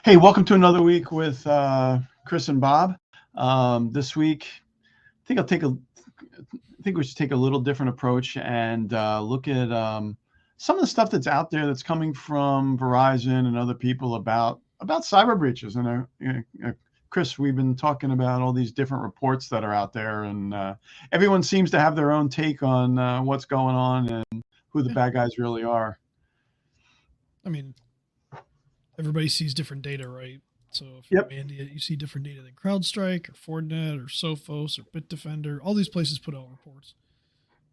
Hey, welcome to another week with Chris and Bob. This week, I think I'll take a. I think we should take a little different approach and look at some of the stuff that's out there that's coming from Verizon and other people about cyber breaches. And Chris, we've been talking about all these different reports that are out there, and everyone seems to have their own take on what's going on and who the Yeah. bad guys really are. I mean, everybody sees different data, right? So if you're Yep. Mandiant, you see different data than CrowdStrike or Fortinet or Sophos or Bitdefender. All these places put out reports.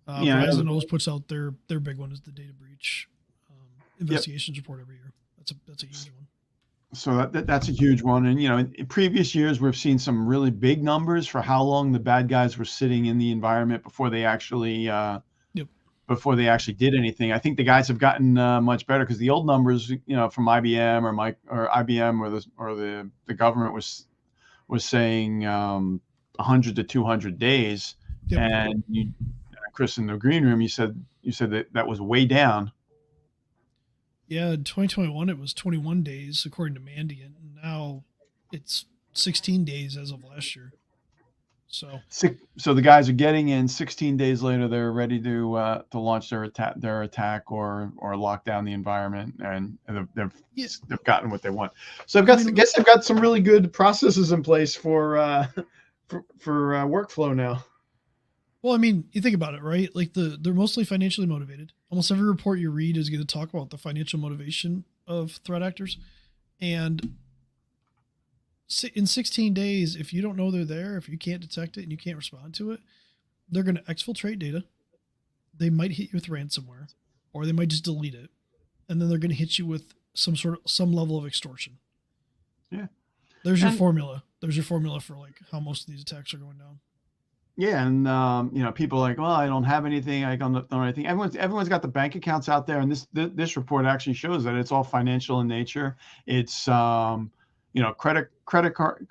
Yeah. Verizon always puts out their big one is the data breach Yep. investigations report every year. That's a huge one. So that's a huge one. And in previous years, we've seen some really big numbers for how long the bad guys were sitting in the environment Yep. before they actually did anything. I think the guys have gotten much better because the old numbers, from IBM or IBM or the government was saying 100 to 200 days, Yep. and Chris, in the green room, you said that was way down. Yeah. In 2021, it was 21 days according to Mandiant, and now it's 16 days as of last year. So So the guys are getting in. 16 days later, they're ready to launch their attack or lock down the environment, and yeah, they've gotten what they want. So I I mean, guess they've got some really good processes in place for workflow now. well, I mean, you think about it, right? Like they're mostly financially motivated. Almost every report you read is going to talk about the financial motivation of threat actors. And in 16 days, if you don't know they're there, if you can't detect it and you can't respond to it, they're going to exfiltrate data. They might hit you with ransomware, or they might just delete it, and then they're going to hit you with some level of extortion. Yeah, There's your and formula. There's your formula for like how most of these attacks are going down. yeah, and people are like, well, I don't have anything. I don't know anything. Everyone's got the bank accounts out there, and this report actually shows that it's all financial in nature. It's credit card,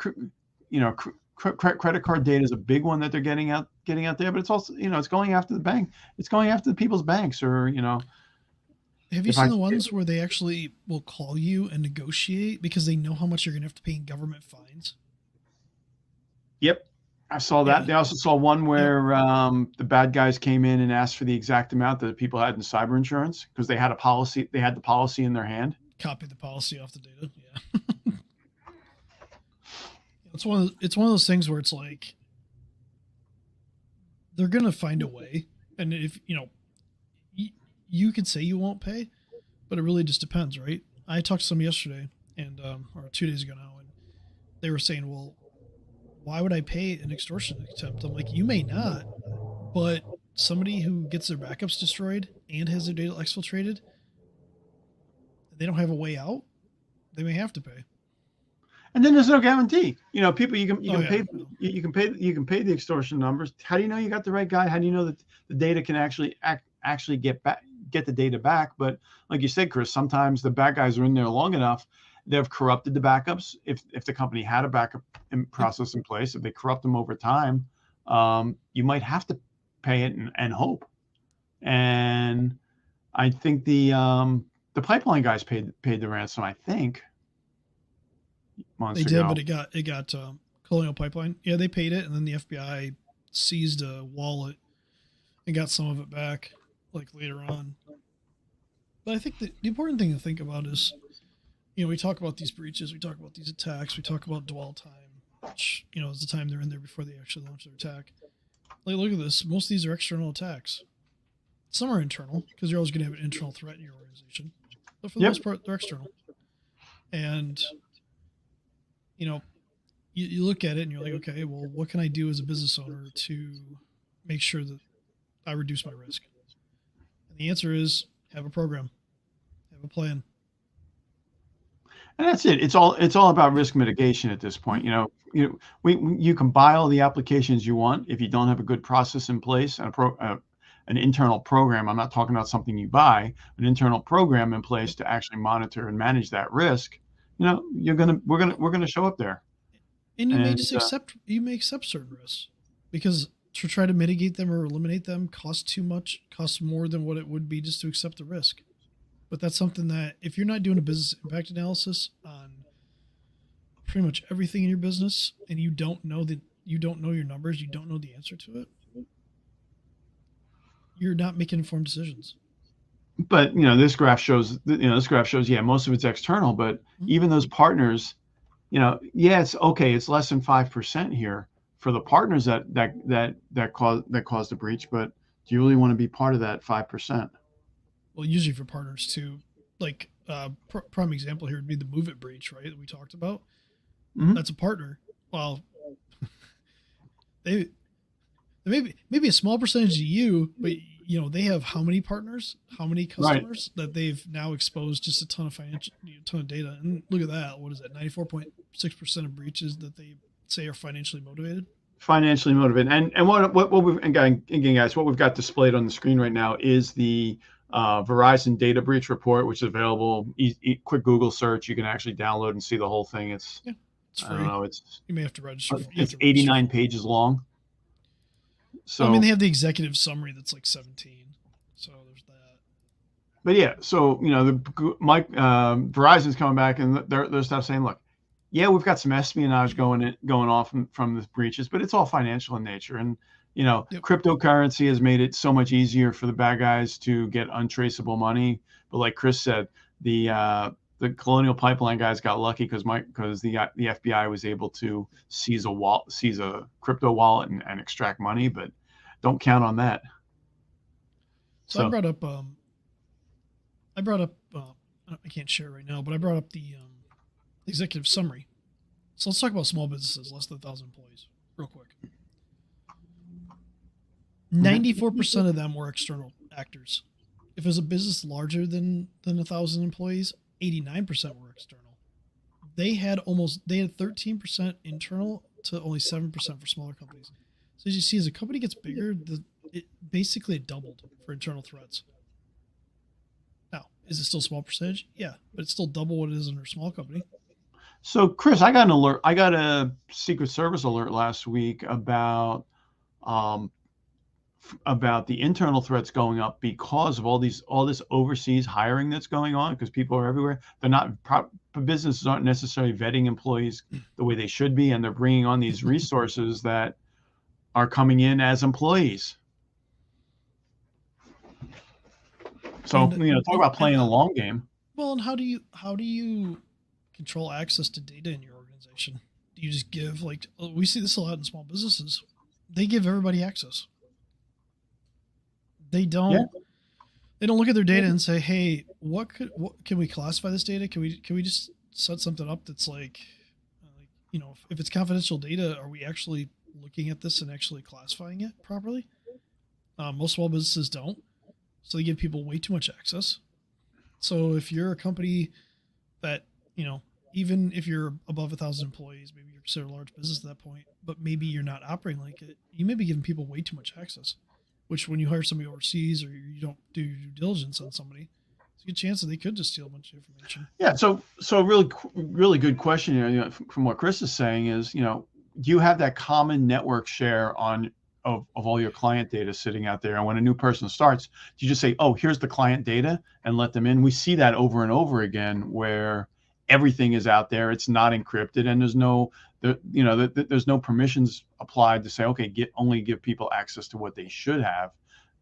credit card data is a big one that they're getting out there, but it's also it's going after the bank. It's going after the people's banks, or Have you if seen I the ones where they actually will call you and negotiate because they know how much you're going to have to pay in government fines? Yep. I saw that. Yeah. They also saw one Yep. where the bad guys came in and asked for the exact amount that the people had in cyber insurance because they had a policy. They had the policy in their hand. Copy the policy off the data. Yeah. It's one of those things where it's like they're going to find a way. And if, you could say you won't pay, but it really just depends, right? I talked to some yesterday and or 2 days ago now, and they were saying, well, why would I pay an extortion attempt? I'm like, you may not, but somebody who gets their backups destroyed and has their data exfiltrated, they don't have a way out. They may have to pay. And then there's no guarantee. People you Oh can yeah, pay no. you can pay the extortion numbers. How do you know you got the right guy? How do you know that the data can actually get the data back? But like you said, Chris, sometimes the bad guys are in there long enough. They've corrupted the backups. If the company had a backup Yep. process in place, if they corrupt them over time, you might have to pay it and hope. And I think the pipeline guys paid the ransom. I think They months did, but ago. it got Colonial Pipeline. Yeah, they paid it, and then the FBI seized a wallet and got some of it back, like later on. But I think the important thing to think about is, we talk about these breaches, we talk about these attacks, we talk about dwell time, which is the time they're in there before they actually launch their attack. Like, look at this. Most of these are external attacks. Some are internal because you're always going to have an internal threat in your organization, but for the Yep. most part, they're external. And you know, you look at it and you're like, okay, well, what can I do as a business owner to make sure that I reduce my risk? And the answer is have a program, have a plan. And that's it. It's all about risk mitigation at this Mhm. point. You can buy all the applications you want if you don't have a good process in place and an internal program. I'm not talking about something you buy, an internal program in place Yep. to actually monitor and manage that risk. We're gonna show up there. And And you may accept certain risks because to try to mitigate them or eliminate them costs too much, costs more than what it would be just to accept the risk. But that's something that if you're not doing a business impact analysis on pretty much everything in your business and you don't know your numbers, you don't know the answer to it, you're not making informed decisions. But this graph shows, yeah, most of it's external, but even those partners, yeah, it's okay, it's less than 5% here for the partners that caused the breach, but do you really want to be part of that 5%? Well, usually for partners too, like prime example here would be the Move It breach, right? That we talked about. Mm-hmm. That's a partner. Well, they maybe a small percentage of you, but they have how many partners, how many customers that they've now exposed just a ton of ton of data. And look at that. What is it? 94.6% of breaches that they say are financially motivated. Financially motivated. And what we've, again, guys, what we've got displayed on the screen right now is the Verizon data breach report, which is available. Quick Google search. You can actually download and see the whole thing. It's free. I don't know. You may have to register. It's 89 pages long. So well, I mean, they have the executive summary that's like 17. So there's that. But yeah, so Verizon's coming back and their stuff saying, look, yeah, we've got some espionage going off from the breaches, but it's all financial in nature. And cryptocurrency has made it so much easier for the bad guys to get untraceable money. But like Chris said, the Colonial Pipeline guys got lucky because the FBI was able to seize a crypto wallet and extract money, but don't count on that. So I brought up I can't share it right now, but I brought up the executive summary. So let's talk about small businesses, less than 1,000 employees, real quick. 94% of them were external actors. If it was a business larger than 1,000 employees, 89% were external. They had 13% internal to only 7% for smaller companies. So as you see, as a company gets bigger, it basically doubled for internal threats. Now, is it still a small percentage? Yeah, but it's still double what it is in a small company. So, Chris, I got an alert. I got a Secret Service alert last week about the internal threats going up because of all this overseas hiring that's going on, because people are everywhere. They're not businesses aren't necessarily vetting employees the way they should be, and they're bringing on these resources that are coming in as employees. So, talk about playing a long game. Well, and how do you control access to data in your organization? Do you just give, we see this a lot in small businesses. They give everybody access. They don't look at their data and say, hey, what can we classify this data? Can we just set something up that's if it's confidential data, are we actually looking at this and actually classifying it properly? Most small businesses don't. So they give people way too much access. So if you're a company that, even if you're above 1,000 employees, maybe you're considered a large business at that point, but maybe you're not operating like it, you may be giving people way too much access, which when you hire somebody overseas or you don't do your due diligence on somebody, it's a good chance that they could just steal a bunch of information. Yeah. So really, really good question. From what Chris is saying is, do you have that common network share of all your client data sitting out there? And when a new person starts, do you just say, oh, here's the client data and let them in? We see that over and over again where everything is out there. It's not encrypted, and there's no permissions applied to say, okay, only give people access to what they should have.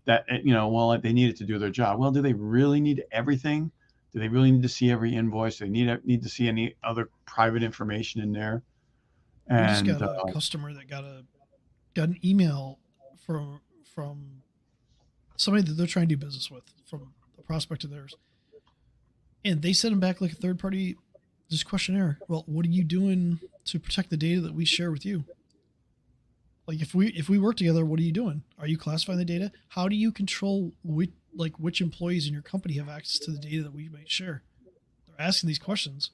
That, they need it to do their job. Well, do they really need everything? Do they really need to see every invoice? Do they need to see any other private information in there? We just got a customer that got an email from somebody that they're trying to do business with, from a prospect of theirs, and they sent them back like a third party just questionnaire. Well, what are you doing to protect the data that we share with you? Like if we work together, what are you doing? Are you classifying the data? How do you control which employees in your company have access to the data that we might share? They're asking these questions.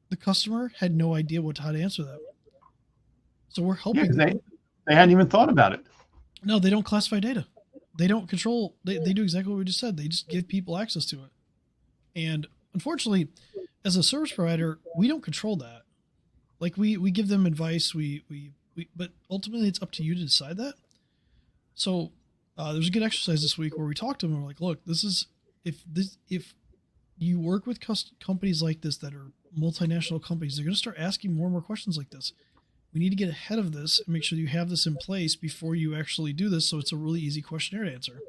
The customer had no idea how to answer that. So we're helping them. They hadn't even thought about it. No, they don't classify data. They don't control. They do exactly what we just said. They just give people access to it. And unfortunately, as a service provider, we don't control that. Like we give them advice. But ultimately it's up to you to decide that. So there's a good exercise this week where we talked to them and we're like, look, this is, if you work with companies like this that are multinational companies, they're going to start asking more and more questions like this. We need to get ahead of this and make sure you have this in place before you actually do this, so it's a really easy questionnaire to answer.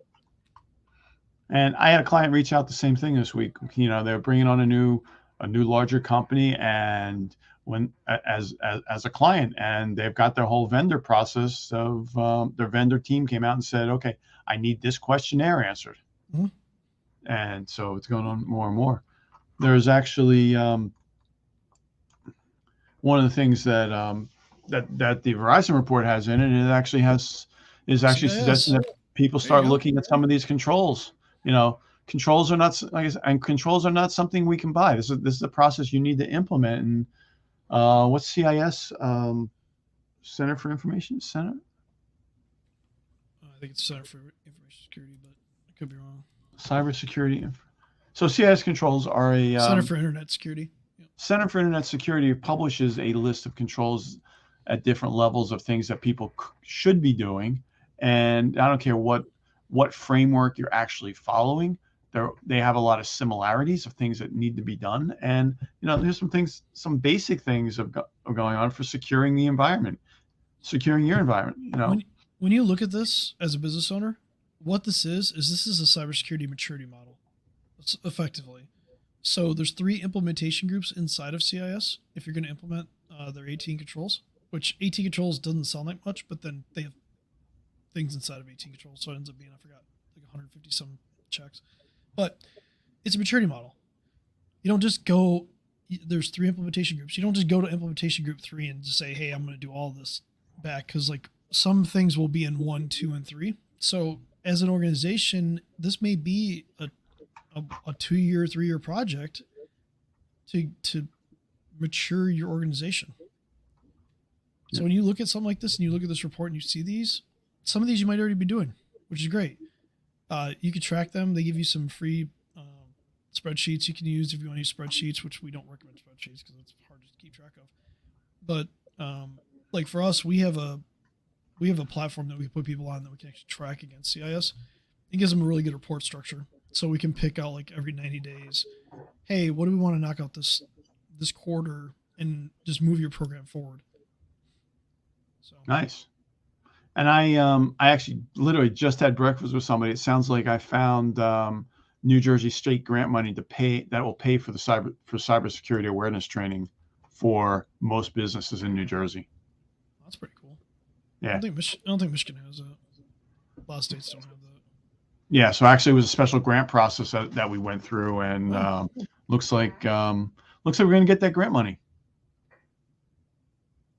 And I had a client reach out the same thing this week. They're bringing on a new larger company, and when as a client, and they've got their whole vendor process of their vendor team came out and said, okay, I need this questionnaire answered. Mm-hmm. And so it's going on more and more. There's actually one of the things that that the Verizon report has in it. It actually suggesting that people start looking at some of these controls. Controls are not, and controls are not something we can buy. This is a process you need to implement. And what's CIS? Center for Information Center. I think it's Center for Information Security, but I could be wrong. Cybersecurity. So CIS controls are a Center for Internet Security. Yep. Center for Internet Security publishes a list of controls at different levels of things that people should be doing, and I don't care what framework you're actually following. They have a lot of similarities of things that need to be done, and there's some basic things of going on for securing the environment, securing your environment. When you look at this as a business owner, what this is a cybersecurity maturity model, effectively. So there's 3 implementation groups inside of CIS if you're going to implement their 18 controls, which 18 controls doesn't sound like much, but then they have things inside of 18 controls, so it ends up being, I forgot, like 150 some checks. But it's a maturity model. You don't just go, there's 3 implementation groups. You don't just go to implementation group 3 and just say, hey, I'm going to do all this back, because like some things will be in 1, 2, and 3. So as an organization, this may be a 2-year, 3-year project to mature your organization. So when you look at something like this and you look at this report and you see these, some of these you might already be doing, which is great. You can track them. They give you some free spreadsheets you can use if you want to use spreadsheets, which we don't recommend spreadsheets because it's hard to keep track of. But like for us, we have a platform that we put people on that we can actually track against CIS. It gives them a really good report structure. So we can pick out like every 90 days, hey, what do we want to knock out this quarter and just move your program forward. So nice. And I actually literally just had breakfast with somebody. It sounds like I found New Jersey state grant money that will pay for cybersecurity awareness training for most businesses in New Jersey. That's pretty cool. Yeah. I don't think Michigan has that. A lot of states don't have that. Yeah, so actually it was a special grant process that we went through, and looks like we're going to get that grant money.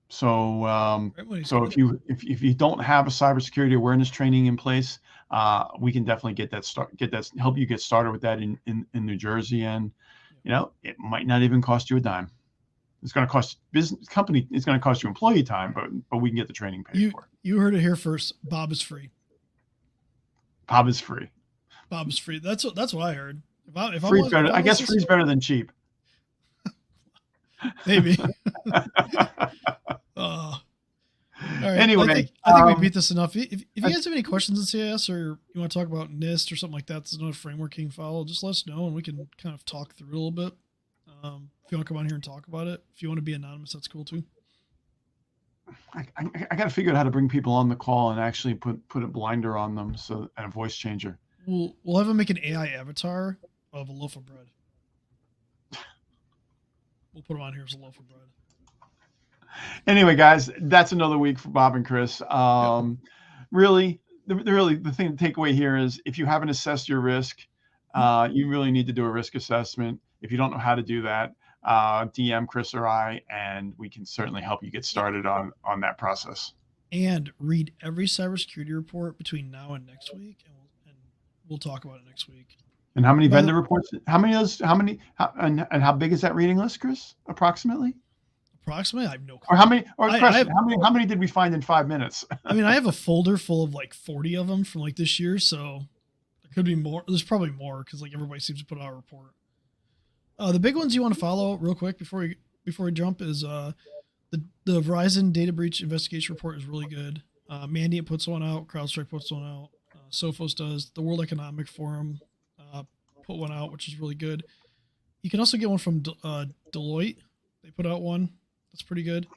So if you don't have a cybersecurity awareness training in place, we can definitely help you get started with that in New Jersey, and it might not even cost you a dime. It's going to cost business company. It's going to cost you employee time, but we can get the training paid for. You heard it here first. Bob is free. Bob is free. Bob is free. That's what I heard. I guess free is better than cheap. Maybe. All right. Anyway, I think we beat this enough. If you guys have any questions in CIS, or you want to talk about NIST or something like that, there's another framework you can follow, just let us know and we can kind of talk through it a little bit. If you want to come on here and talk about it, if you want to be anonymous, that's cool too. I got to figure out how to bring people on the call and actually put a blinder on them, and a voice changer. We'll have them make an AI avatar of a loaf of bread. We'll put them on here as a loaf of bread. Anyway, guys, that's another week for Bob and Chris. Really, the thing to take away here is if you haven't assessed your risk, you really need to do a risk assessment. If you don't know how to do that, DM Chris or I, and we can certainly help you get started on that process. And read every cybersecurity report between now and next week, and we'll talk about it next week. And how many vendor reports? How how big is that reading list, Chris? Approximately, I have no clue. Or how many? Or how many did we find in 5 minutes? I mean, I have a folder full of like 40 of them from like this year, so there could be more. There's probably more because like everybody seems to put out a report. The big ones you want to follow real quick before we jump is the Verizon data breach investigation report is really good. Mandiant puts one out, CrowdStrike puts one out, Sophos does. The World Economic Forum put one out, which is really good. You can also get one from Deloitte, they put out one that's pretty good.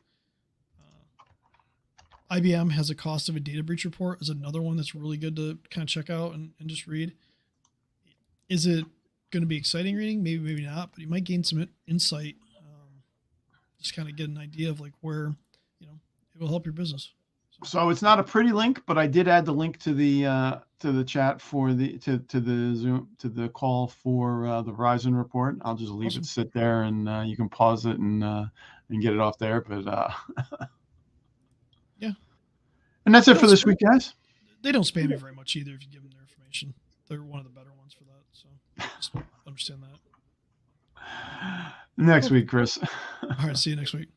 IBM has a cost of a data breach report as another one that's really good to kind of check out and just read. Is it going to be exciting reading? Maybe, maybe not, but you might gain some insight. Just kind of get an idea of like where, it will help your business. So it's not a pretty link, but I did add the link to the chat for the Zoom, to the call for the Verizon report. I'll just leave it sit there, and you can pause it and get it off there. But yeah, and that's it for this week, guys. They don't spam you very much either if you give them their information. They're one of the better ones for that. So just understand that. Next week, Chris. All right, see you next week.